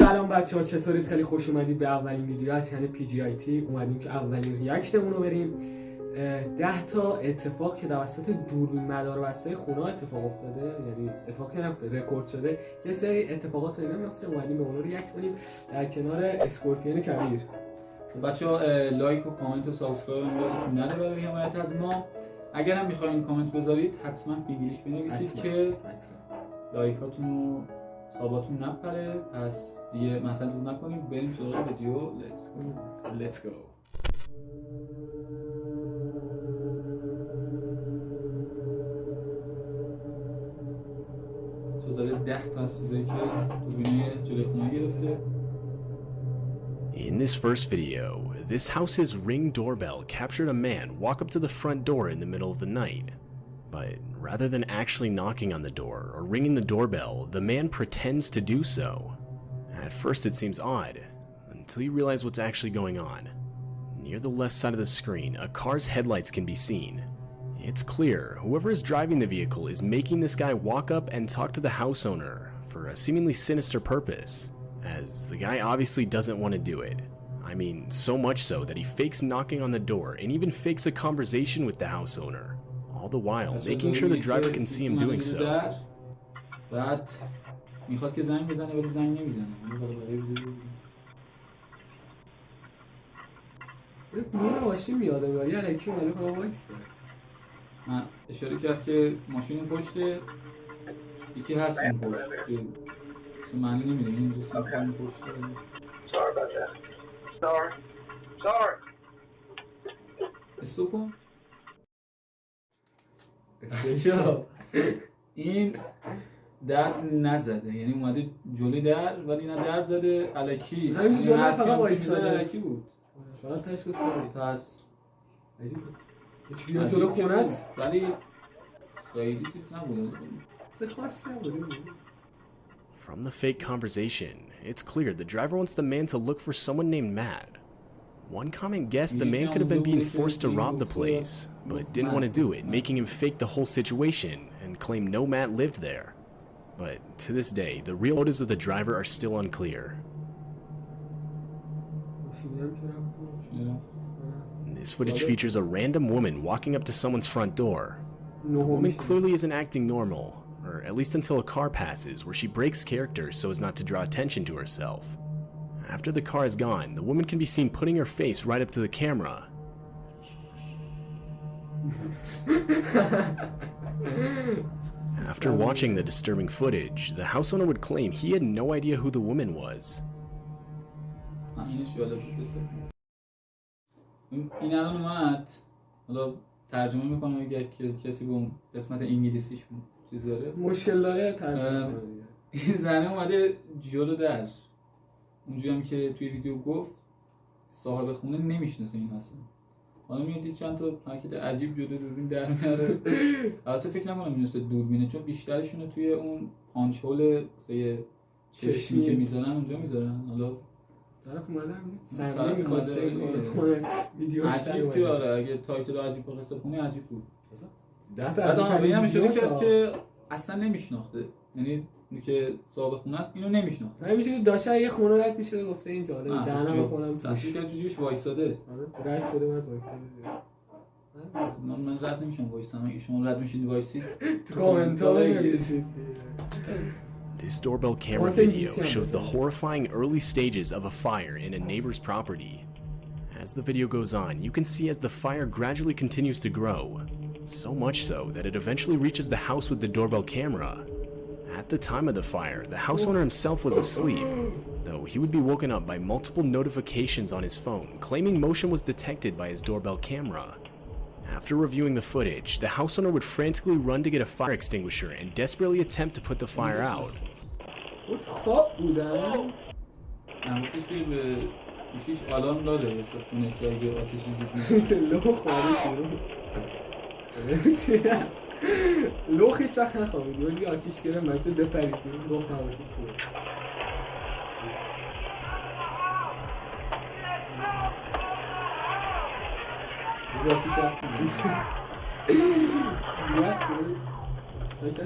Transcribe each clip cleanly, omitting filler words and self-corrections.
سلام بچه‌ها، چطورید؟ خیلی خوش اومدید به اولین ویدیو از کانال P.G.I.T. اومدیم که اولین ریاکتمون رو بریم. 10 تا اتفاق که توسط دوربین مدار بسته خونه اتفاق افتاده، یعنی اتفاق که نفتاده، رکورد شده. یه سری اتفاقات اینا میفته، اومدیم به اون رو ریاکت کنیم در کنار اسکورپیون کبیر. بچه‌ها لایک و کامنت و سابسکرایب هم یادتون نره برای حمایت از ما. اگر هم می‌خواید کامنت بذارید حتما فینگلیش بنویسید که لایکاتون و ساباتون نپره. پس دیگه مطلبتون نکنیم، بریم سراغ ویدیو. Let's go. چوزاره 10 تا از چیزایی که دوربینای جلوی خونه گرفته. In this first video, this house's Ring doorbell captured a man walk up to the front door in the middle of the night. But rather than actually knocking on the door or ringing the doorbell, the man pretends to do so. At first it seems odd, until you realize what's actually going on. Near the left side of the screen, a car's headlights can be seen. It's clear whoever is driving the vehicle is making this guy walk up and talk to the house owner for a seemingly sinister purpose, as the guy obviously doesn't want to do it. I mean, so much so that he fakes knocking on the door and even fakes a conversation with the house owner, all the while making sure the driver can see him doing so. بعد میخواد که زنگ بزنه ولی زنگ نمیزنه. نور ماشین میاده ولی الکی اومده کنم وایسه. من اشاره کرد که ماشین اون پشته، یکی هست اون پشت که اصلا معنی نمیده این اینجا سمت اون پشته. Sorry about that. Sorry. استوب کن. چرا؟ این در نزده، یعنی اومده جلوی در ولی نه در زده الکی. همین جلوی فقط وایساده الکی بود. فقط تشخیص دادی. پس عجیب بود. بیا جلوی خونت ولی خیلی چیز نبود. خاصی نبود. From the fake conversation, it's clear the driver wants the man to look for someone named Matt. One comment guessed the man could have been being forced to rob the place, but didn't want to do it, making him fake the whole situation and claim no Matt lived there. But to this day, the real motives of the driver are still unclear. This footage features a random woman walking up to someone's front door. The woman clearly isn't acting normal, or at least until a car passes where she breaks character so as not to draw attention to herself. After the car is gone, the woman can be seen putting her face right up to the camera. After watching the disturbing footage, the house owner would claim he had no idea who the woman was. این الان اومد، حالا ترجمه میکنم اگه کسی به اون قسمت انگلیسیش چیز داره مشکل داره ترجمه. این زنه اومده جلو در، اونجوری هم که توی ویدیو گفت صاحب خونه نمیشناسه این اصلا. حالا میاد چند تا حرکت عجیب جلو دوربین در میاره. البته فکر نکنم میدونسته دوربینه، چون بیشترشون توی اون پانچ هول چشمی که میذارن اونجا میذارن. حالا طرف اومده سرمایه می‌خواسته کنه ویدیو عجیب که آره، اگه تایتل عجیب بخواسته کنه عجیب بود. 10 تا بعد هم اشاره کرد که اصلا نمیشناخته، یعنی اون که صاحب خونه است اینو نمیشناخته. نمیشه داشته یه خونه رد میشه گفته این جالب دهنمو کنم تصویر کرد تو جیبش وایساده. آره رد شده من وایساده. من رد نمیشم وایسام، اگه شما رد میشید وایسید تو کامنت ها بنویسید. This doorbell camera video shows the horrifying early stages of a fire in a neighbor's property. As the video goes on, you can see as the fire gradually continues to grow, so much so that it eventually reaches the house with the doorbell camera. At the time of the fire, the house owner himself was asleep, though he would be woken up by multiple notifications on his phone claiming motion was detected by his doorbell camera. After reviewing the footage, the house owner would frantically run to get a fire extinguisher and desperately attempt to put the fire out. خواب بودن؟ گفتش که به گوشیش آلارم داره واسه خونه که اگه آتشی چیزی لو خوابید بیرون. لو هیچ وقت نخوابید ولی آتیش گرفت منطور بپرید بیرون. گفت نباشید خوبه. به آتیش رفت میزنه. یه خوبه شاید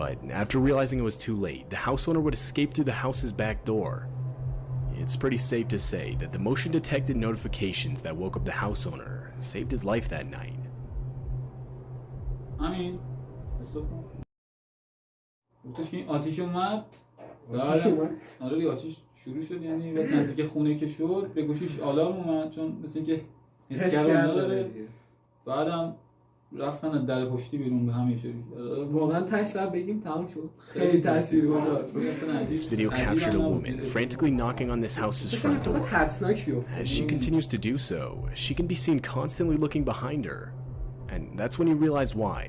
But after realizing it was too late, the house owner would escape through the house's back door. It's pretty safe to say that the motion-detected notifications that woke up the house owner saved his life that night. همین گفتش که این آتیش اومد. آره دیگه آتیش شروع شد، یعنی بعد نزدیک خونه که شد به گوشیش آلارم اومد، چون مثل اینکه حس کرده. بعدم رفتن در پشتی بیرون به همه شروع. واقعا تاش بعد بگیم تمام شد. خیلی تاثیرگذار. This video captured a woman frantically knocking on this house's front door. As she continues to do so, she can be seen constantly looking behind her. And that's when you realize why.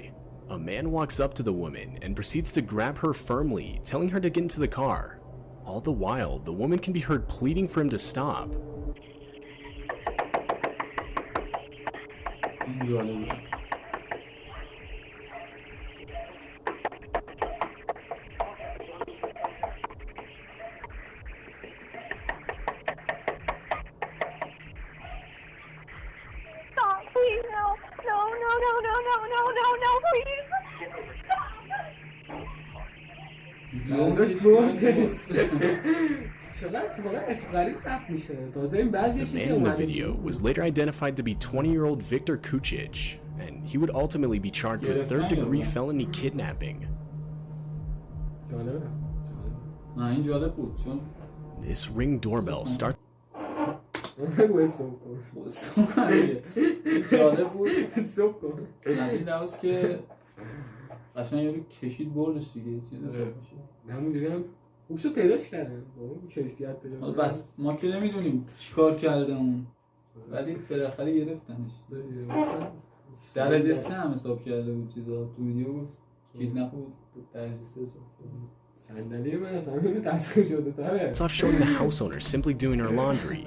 A man walks up to the woman and proceeds to grab her firmly, telling her to get into the car. All the while, the woman can be heard pleading for him to stop. Stop, please, no, please. The man in the video was later identified to be 20-year-old Victor Kucic, and he would ultimately be charged with third-degree felony kidnapping. This Ring doorbell starts. جالب بود. از این لحاظ که قشنگ یارو کشید بردش دیگه، چیز حساب میشه. همونجوری هم خوب شد پیداش کردن. کیفیت داره. حالا بس ما که نمیدونیم چیکار کرده اون، ولی بالاخره گرفتنش. درجه 3 هم حساب کرده بود چیزا. تو ویدیو گفت کیدنپ بود درجه 3 حساب کرده. It's off showing the house owner simply doing her laundry.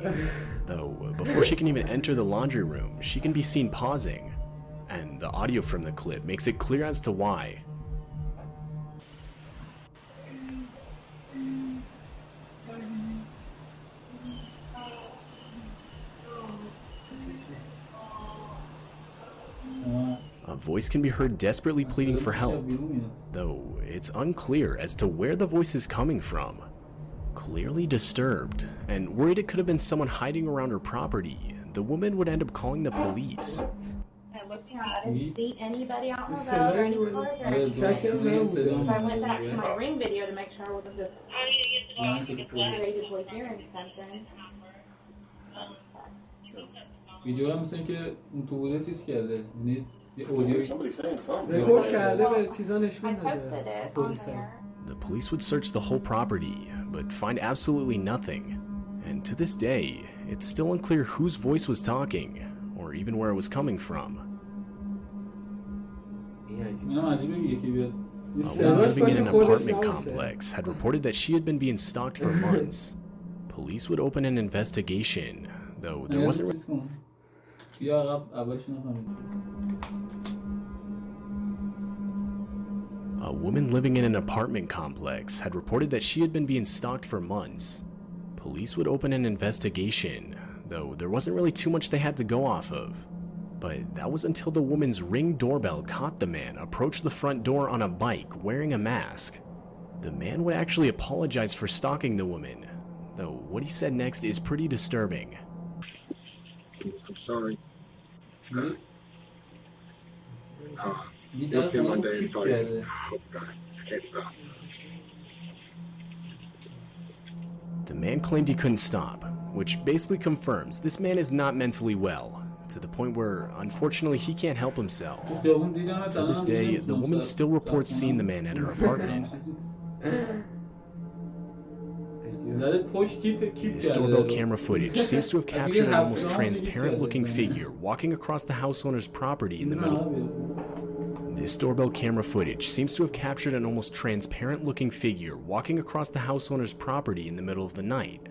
Though, before she can even enter the laundry room, she can be seen pausing. And the audio from the clip makes it clear as to why. A voice can be heard desperately pleading for help, though it's unclear as to where the voice is coming from. Clearly disturbed, and worried it could have been someone hiding around her property, the woman would end up calling the police. I looked around, I didn't see anybody out on the road or any cars or anything. So I went back to my Ring video to make sure I wasn't just creatively hearing something. ویدیو هم مثل که اون تو بوده چیز کرده، یعنی یه اودیوی رکورد کرده به چیزا نشون داده. The police would search the whole property, but find absolutely nothing. And to this day, it's still unclear whose voice was talking, or even where it was coming from. اینم عجیبه یکی بیاد. A woman living in an apartment complex had reported that she had been being stalked for months. Police would open an investigation, though there wasn't. A woman living in an apartment complex had reported that she had been being stalked for months. Police would open an investigation, though there wasn't really too much they had to go off of. But that was until the woman's Ring doorbell caught the man approach the front door on a bike wearing a mask. The man would actually apologize for stalking the woman, though what he said next is pretty disturbing. I'm sorry. The man claimed he couldn't stop, which basically confirms this man is not mentally well, to the point where, unfortunately, he can't help himself. To this day, the woman still reports seeing the man at her apartment. This doorbell camera footage seems to have captured an almost transparent-looking figure walking across the house owner's property in the middle. This doorbell camera footage seems to have captured an almost transparent-looking figure walking across the house owner's property in the middle of the night.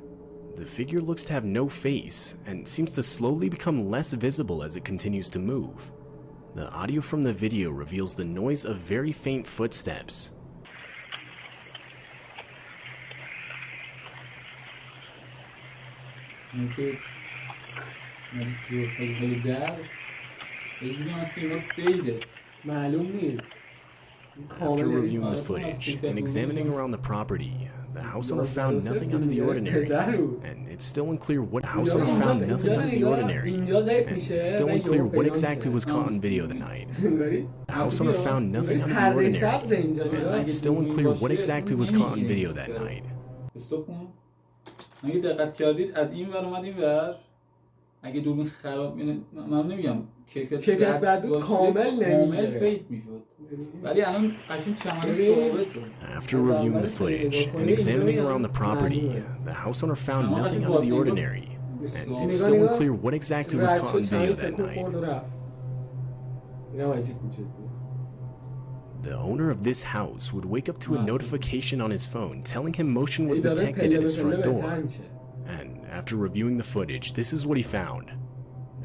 The figure looks to have no face and seems to slowly become less visible as it continues to move. The audio from the video reveals the noise of very faint footsteps. معلوم نیست. After reviewing the footage and examining around the property, the house owner found nothing out of the ordinary, and it's still unclear what exactly was caught on video that night. The house owner found nothing out of the ordinary, and it's still unclear what exactly was caught on video that night. اگه دقت کردید از این ور اومد این ور، اگه دوربین خراب من نمیگم کیفیت بد بود کامل فیت میشد، ولی الان قشنگ چمن ثابته. After reviewing the footage and examining around the property, the house owner found nothing out of the ordinary, and it's still unclear what exactly was caught on video that night. The owner of this house would wake up to a notification on his phone telling him motion was detected at his front door. And after reviewing the footage, this is what he found.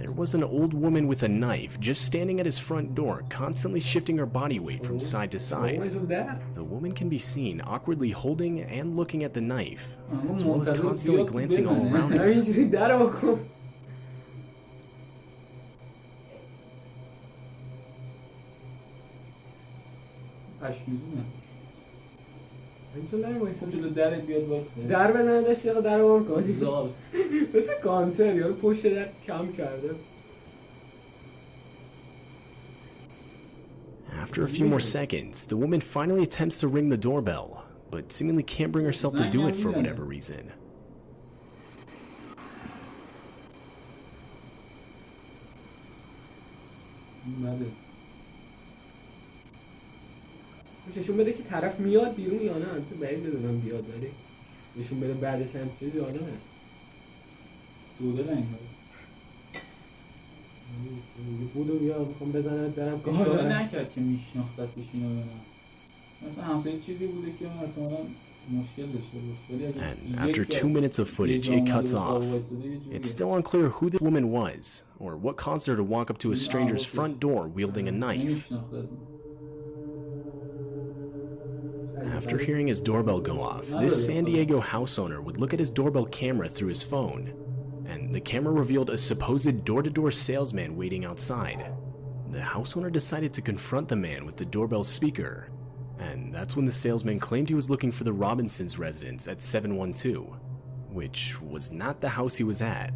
There was an old woman with a knife just standing at his front door, constantly shifting her body weight from side to side. The woman can be seen awkwardly holding and looking at the knife, as well as constantly glancing all around her. در بزنه داشت یا در رو کنی مثل کانتر یا پشت در کم کرده. After a few more seconds, the woman finally attempts to ring the doorbell, but seemingly can't bring herself to do it for whatever reason. نشون بده که طرف میاد بیرون یا نه. تو بعید بدونم بیاد، ولی نشون بده بعدش هم چیزی یا نه. دوده رنگ بودو بیا میخوام بزنم برم کار اشاره نکرد که میشناختتش اینو یا نه. مثلا همسایه چیزی بوده که احتمالاً مشکل داشته باشه. And after 2 minutes of footage, it cuts off. It's still unclear who the woman was, or what caused her to walk up to a stranger's front door wielding a knife. After hearing his doorbell go off, this San Diego house owner would look at his doorbell camera through his phone, and the camera revealed a supposed door-to-door salesman waiting outside. The house owner decided to confront the man with the doorbell speaker, and that's when the salesman claimed he was looking for the Robinsons' residence at 712, which was not the house he was at.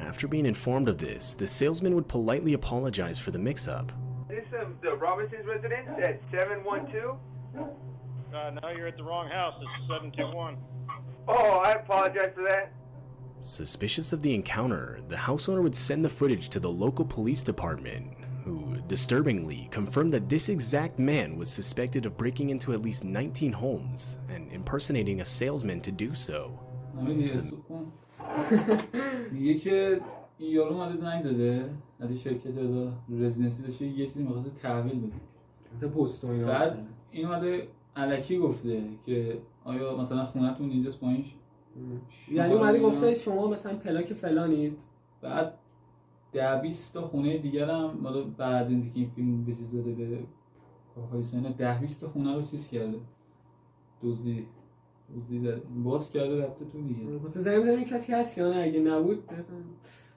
After being informed of this, the salesman would politely apologize for the mix-up. This is the Robinsons' residence at 712? No, you're at the wrong house. This is 721. Oh, I apologize for that. Suspicious of the encounter, the house owner would send the footage to the local police department, who, disturbingly, confirmed that this exact man was suspected of breaking into at least 19 homes and impersonating a salesman to do so. میگه که این یارو اومده زنگ زده از شرکت رزیدنسی داشته یه چیزی می‌خواسته تحویل بده. بعد این اومده الکی گفته که آیا مثلا خونتون اینجاست پایینش؟ یعنی اومده گفته شما مثلا پلاک فلانید. بعد 10-20 تا خونه دیگر هم حالا بعد از اینکه این فیلم به چیز داده به پاکستان 10-20 تا خونه رو چیز کرده. دزدی زده. باز کرده رفته تو دیگه. مثلا زنگ بزنیم کسی هست یا نه، اگه نبود مثلا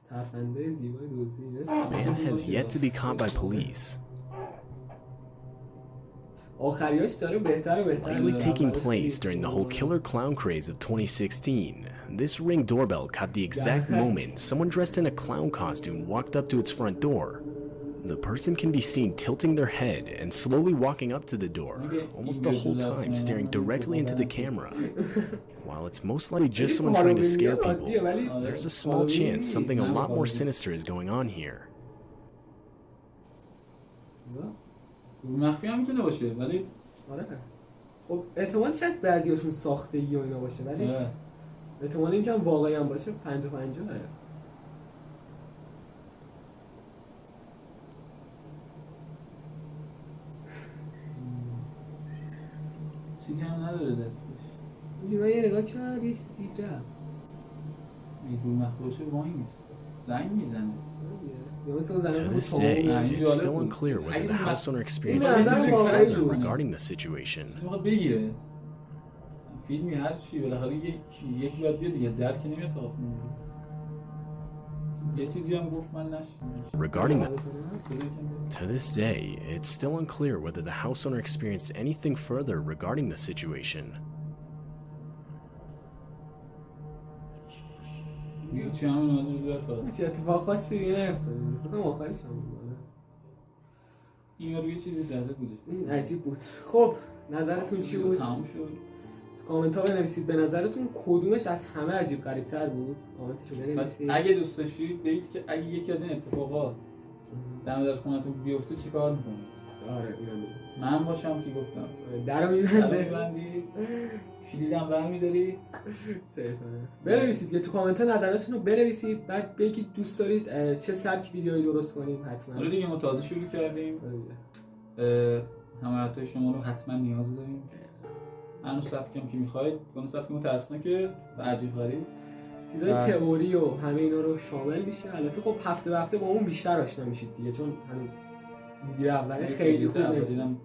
ترفنده زیبای دزدی. Man has yet to be caught by police. Likely taking place during the whole killer clown craze of 2016, this Ring doorbell caught the exact moment someone dressed in a clown costume walked up to its front door. The person can be seen tilting their head and slowly walking up to the door, almost the whole time staring directly into the camera. While it's most likely just someone trying to scare people, there's a small chance something a lot more sinister is going on here. مخفی هم میتونه باشه ولی آره خب احتمالش هست بعضیاشون ساختگی و اینا باشه ولی احتمال اینکه هم واقعی هم باشه 50-50 چیزی هم نداره دستش. من یه نگاه کرد یه دید رفت میگو مخبوشه وای نیست زنگ میزنه. To this day, it's still unclear whether the house owner experienced anything further regarding the situation. بگیره فیلمی هر چی بالاخره یکی باید بیاد دیگه در که نمیاد طرف یه چیزی هم گفت من نشیدم. Regarding that, to this day, it's still unclear whether the house owner experienced anything further regarding the situation. چی همین اومده فقط چه اتفاق خاصی دیگه نیفتاده. فکر کنم آخرش هم بود. این روی چیزی زده بوده. این عجیب بود. خب نظرتون چی بود؟ تموم شد. تو کامنت ها بنویسید به نظرتون کدومش از همه عجیب غریب تر بود. کامنتشو بنویسید. اگه دوست داشتید بگید که اگه یکی از این اتفاقات در خونتون بیفته چیکار میکنید؟ آره اینم من باشم که گفتم درو میبندی کلیدم برمی‌داری. بنویسید که تو کامنت ها نظراتتون رو بنویسید، بعد بگید دوست دارید چه سبک ویدیویی درست کنیم. حتما حالا دیگه ما تازه شروع کردیم، حمایت شما رو حتما نیاز داریم. هنوز سبکم که میخواید، اون سبک مترسناکه و عجیب غریب، چیزای تئوری و همه اینا رو شامل میشه. البته خب هفته به هفته با اون بیشتر آشنا میشید دیگه، چون هنوز ویدیو اول خیلی خوب نمیدونم.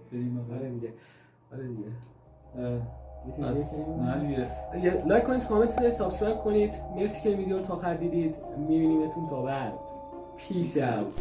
آره دیگه. لایک کنید، کامنت کنید، سابسکرایب کنید. مرسی که این ویدیو رو تا آخر دیدید. میبینیمتون تا بعد. پیس اوت.